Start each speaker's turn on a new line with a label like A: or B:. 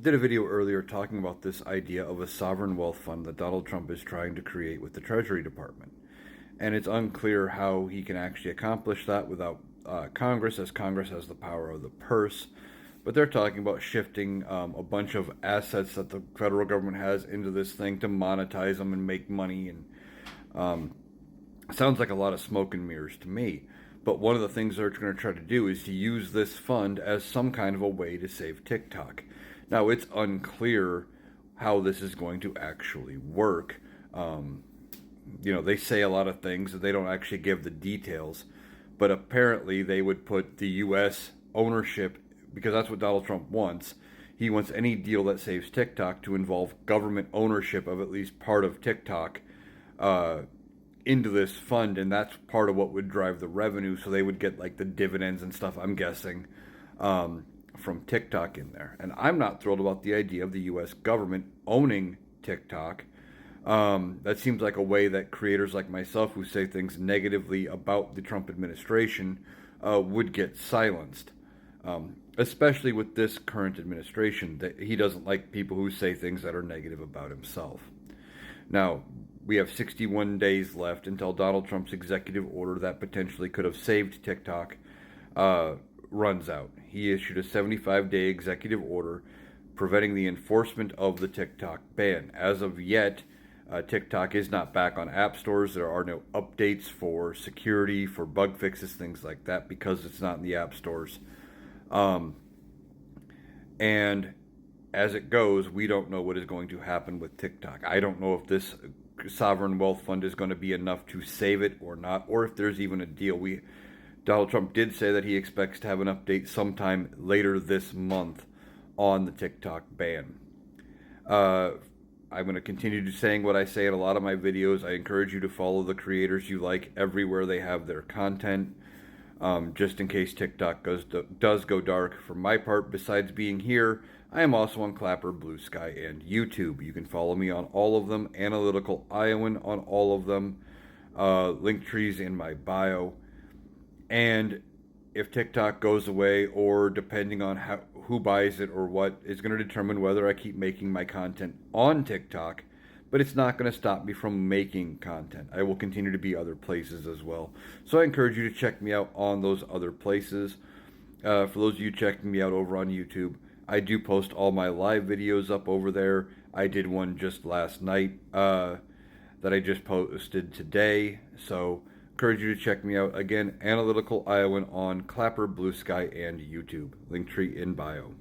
A: did a video earlier talking about this idea of a sovereign wealth fund that Donald Trump is trying to create with the Treasury Department. And it's unclear how he can actually accomplish that without Congress, as Congress has the power of the purse. But they're talking about shifting a bunch of assets that the federal government has into this thing to monetize them and make money. And sounds like a lot of smoke and mirrors to me. But one of the things they're going to try to do is to use this fund as some kind of a way to save TikTok. Now, it's unclear how this is going to actually work. They say a lot of things that they don't actually give the details. But apparently they would put the U.S. ownership, because that's what Donald Trump wants. He wants any deal that saves TikTok to involve government ownership of at least part of TikTok into this fund, and that's part of what would drive the revenue. So they would get like the dividends and stuff, I'm guessing, from TikTok in there. And I'm not thrilled about the idea of the U.S. government owning TikTok. That seems like a way that creators like myself who say things negatively about the Trump administration would get silenced. Especially with this current administration, that he doesn't like people who say things that are negative about himself. Now, we have 61 days left until Donald Trump's executive order that potentially could have saved TikTok runs out. He issued a 75-day executive order preventing the enforcement of the TikTok ban. As of yet, TikTok is not back on app stores. There are no updates for security, for bug fixes, things like that, because it's not in the app stores. And as it goes, we don't know what is going to happen with TikTok. I don't know if this sovereign wealth fund is going to be enough to save it or not, or if there's even a deal. Donald Trump did say that he expects to have an update sometime later this month on the TikTok ban. I'm going to continue saying what I say in a lot of my videos. I encourage you to follow the creators you like everywhere they have their content, just in case TikTok does go dark. For my part, besides being here, I am also on Clapper, Blue Sky, and YouTube. You can follow me on all of them. Analyticaliowan on all of them. Link trees in my bio. And if TikTok goes away, or depending on who buys it or what, is going to determine whether I keep making my content on TikTok. But it's not going to stop me from making content. I will continue to be other places as well. So I encourage you to check me out on those other places. For those of you checking me out over on YouTube, I do post all my live videos up over there. I did one just last night that I just posted today. So encourage you to check me out. Again, Analyticaliowan on Clapper, Blue Sky, and YouTube. Linktree in bio.